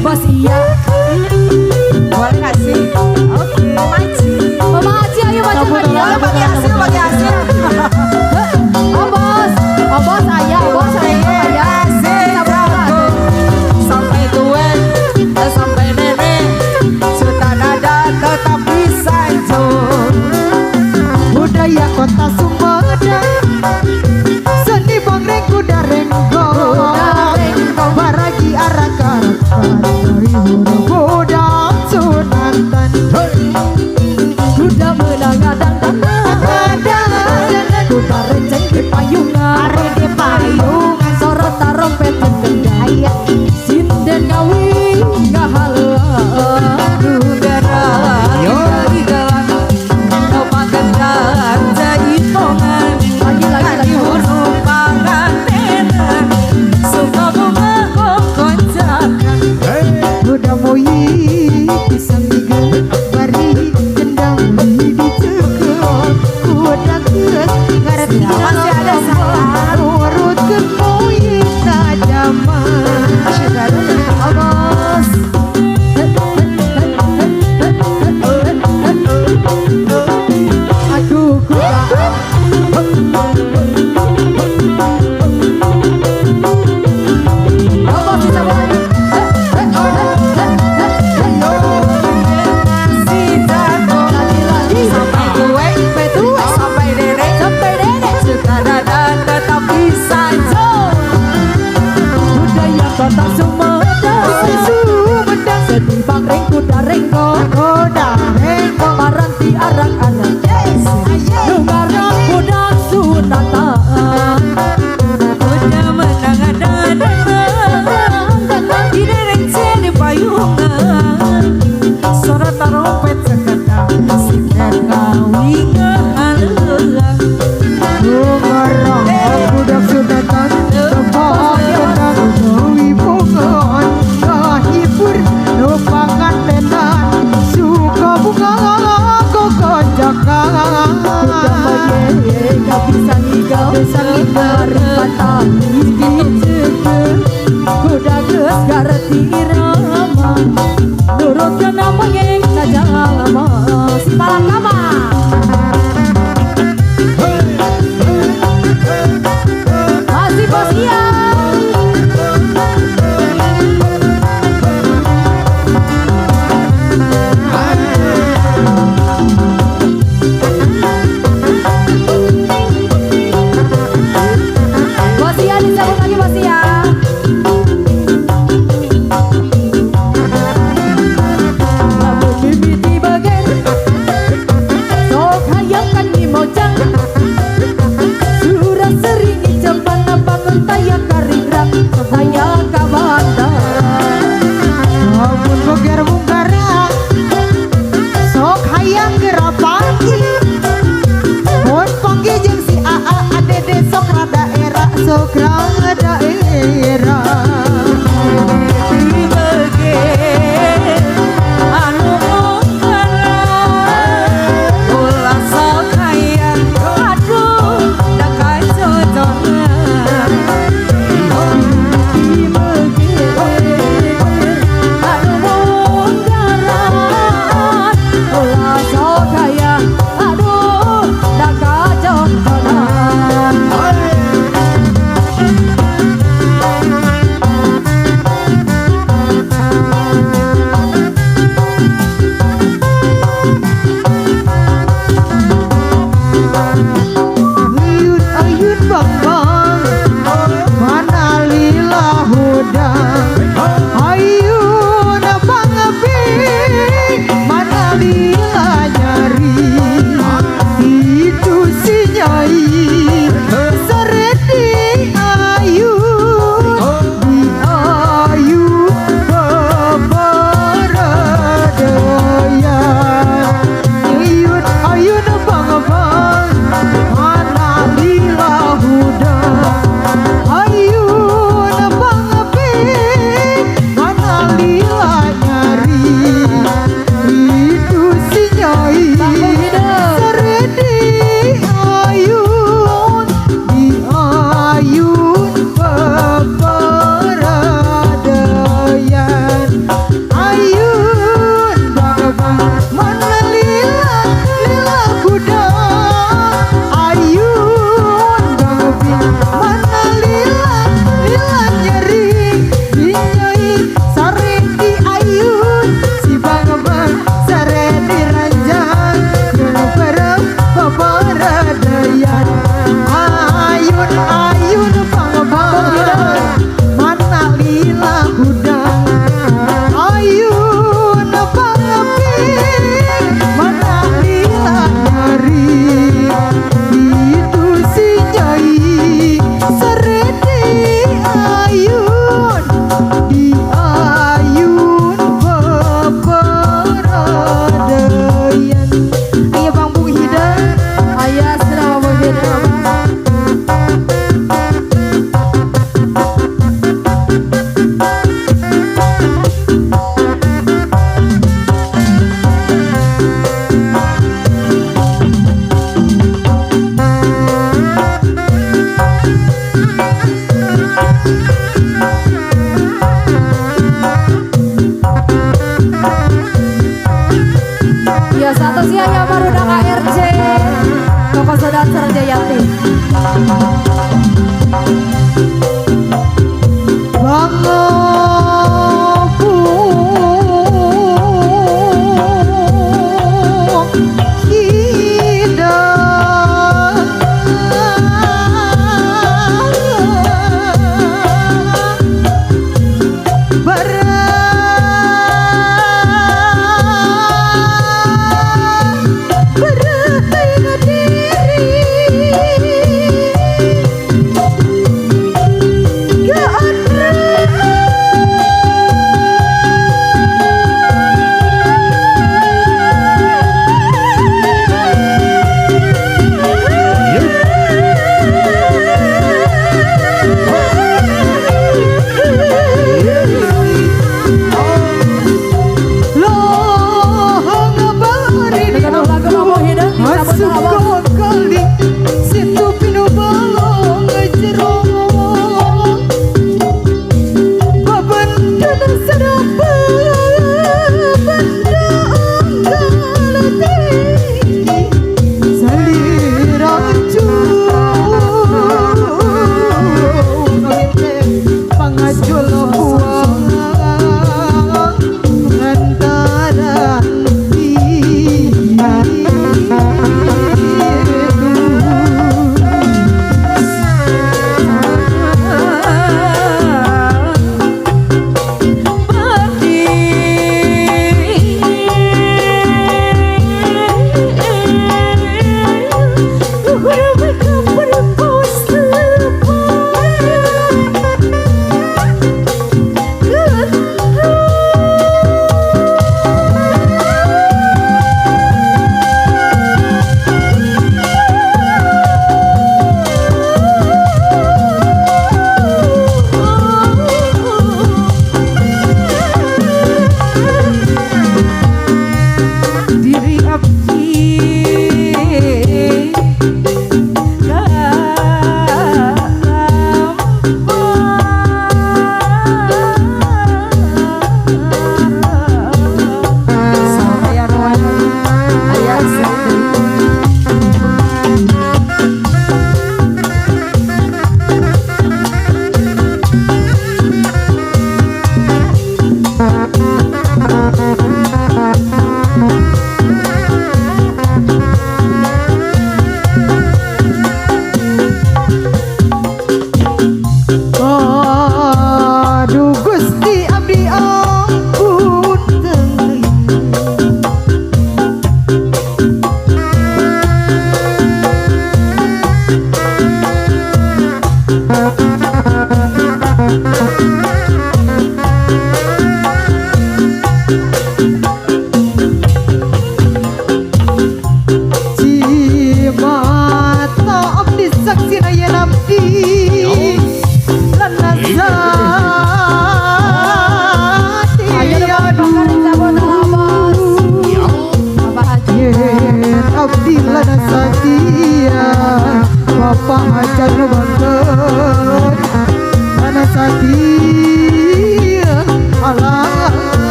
Bos iya. Boleh nggak sih? Oke. Mama Aji, ayo baca hadiah. Bagi hasil, bagi hasil. Oh bos, ayah, ayah. Sampai tua, sampai nenek, sudah ada tetap bisa jauh. Budaya kota Sumedang, seni bongreng kuda renggo, baragi arak-arak dari huruf budang sunatan. Kuda menang kuda renceng di payungan, sorot tarompet gendaya, sinden ngawi ngahalang udara dari galang, no paketan jadi tongan, lagi huruf pangantenan, suka bunga konjakan. Kuda moyi bisa migel, bari kendang di cekal. Kuda keus ngarep Masih ada salah. urut ke moyi tajaman. Bos. Aduh kuda. Bos bisa boleh. Sampai dedek suka dadan tetap bisa jauh. Budaya kota Sumedang, seni bangreng kuda renggo, paranti arak-arak, nungarang kuda sunatan. Kuda menang dan di dereng di payungan, suara tarompet sekedang, sinden ngawi ngahalang. Nungarang budak sunatan, tebak kendang gawi bungan, ngahibur nupangan tenan, suka bunga kokonjakan. Kuda mayek gak bisa ngigau, batang dicegel. Kuda geus gareti irama, nurutkeun nama ngeng sajalama. Palakama. Masih bos iya. Bos iya disambut lagi bos iya. Atau si ayah barudak ARJ Koko Sodan Sarjayati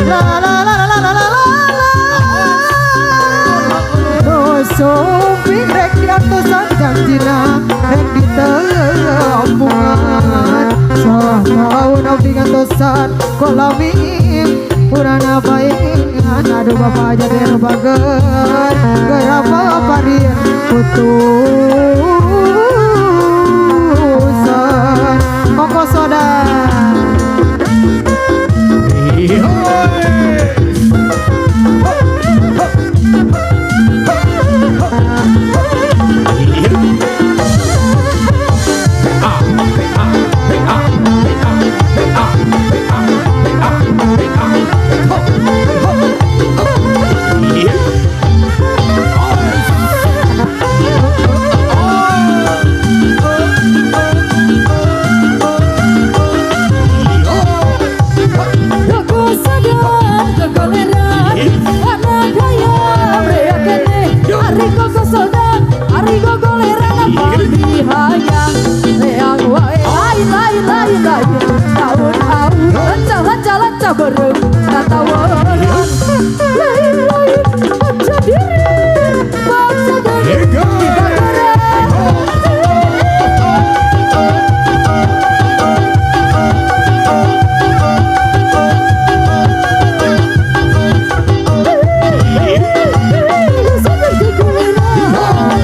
la la la la la la la Sumping rek diatusan janjina rek ditepungan Sahau nabi ngantosan kolami purana baingan aduh bapak aja deh bager gerapa parian putusan koko soda berem kata waran lain-lain aja diri bangsa dari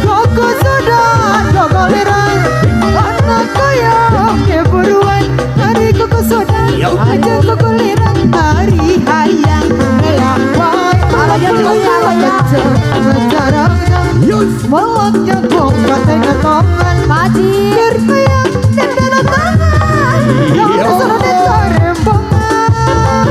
koko soda gogoleran anak kaya keburuan hari koko soda aja gogoleran hari hayang melawai alayang melaknya kong katanya tongan pacir kayang dan dana tangan yang kesana desa rempongan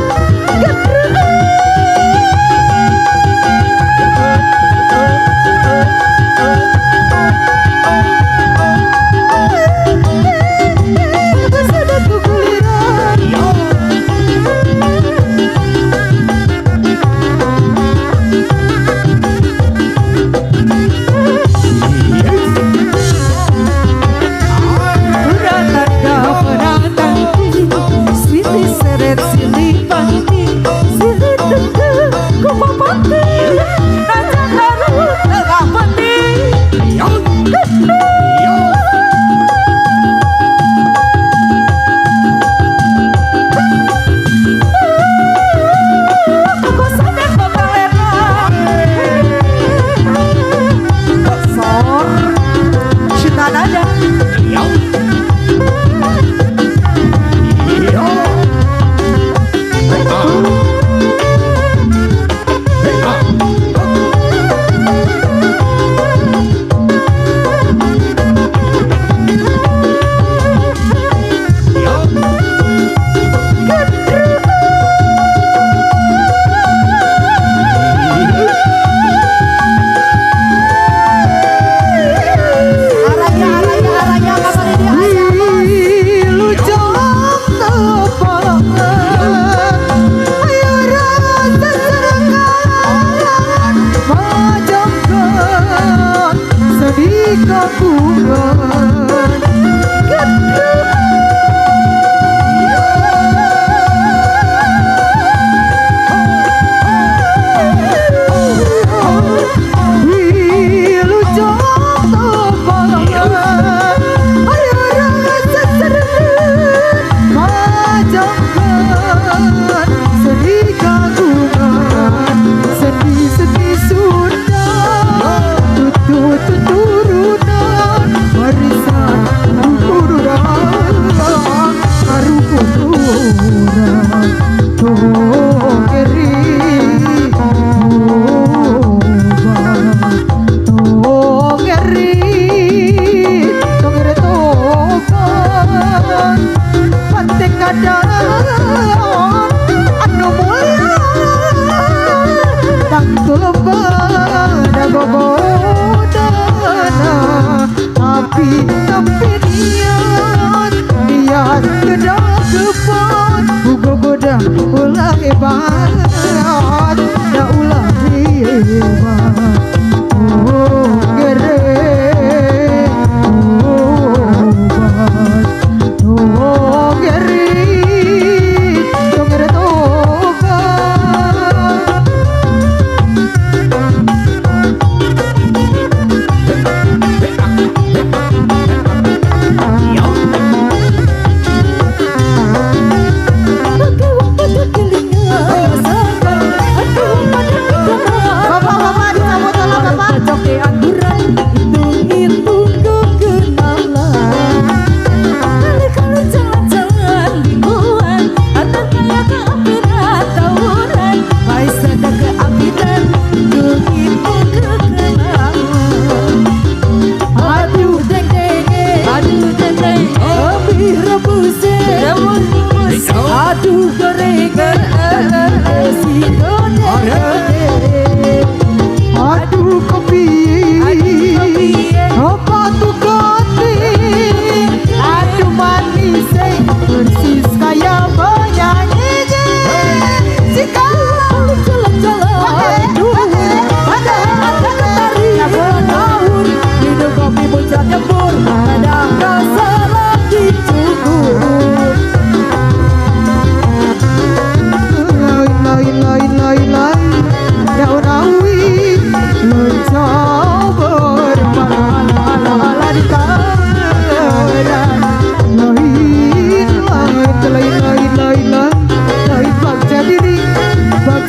kesana kukuliran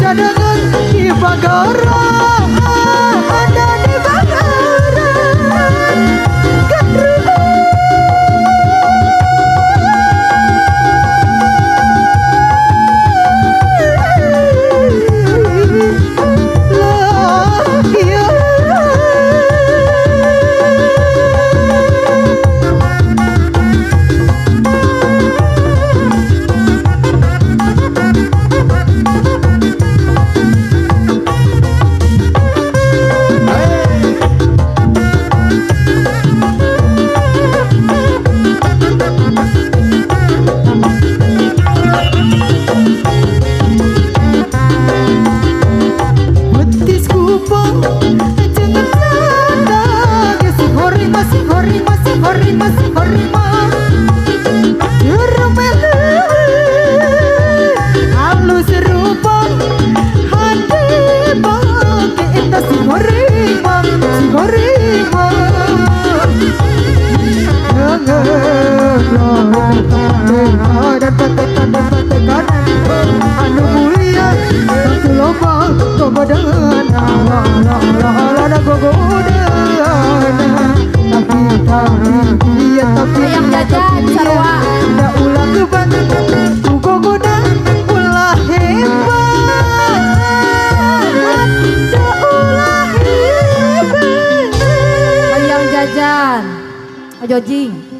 cadangan di Bagaran, ada di Bagaran. Ayam jajan sarua udah ulah kebat ugo goda ulah hebat udah ulah hebat ayam jajan Jojing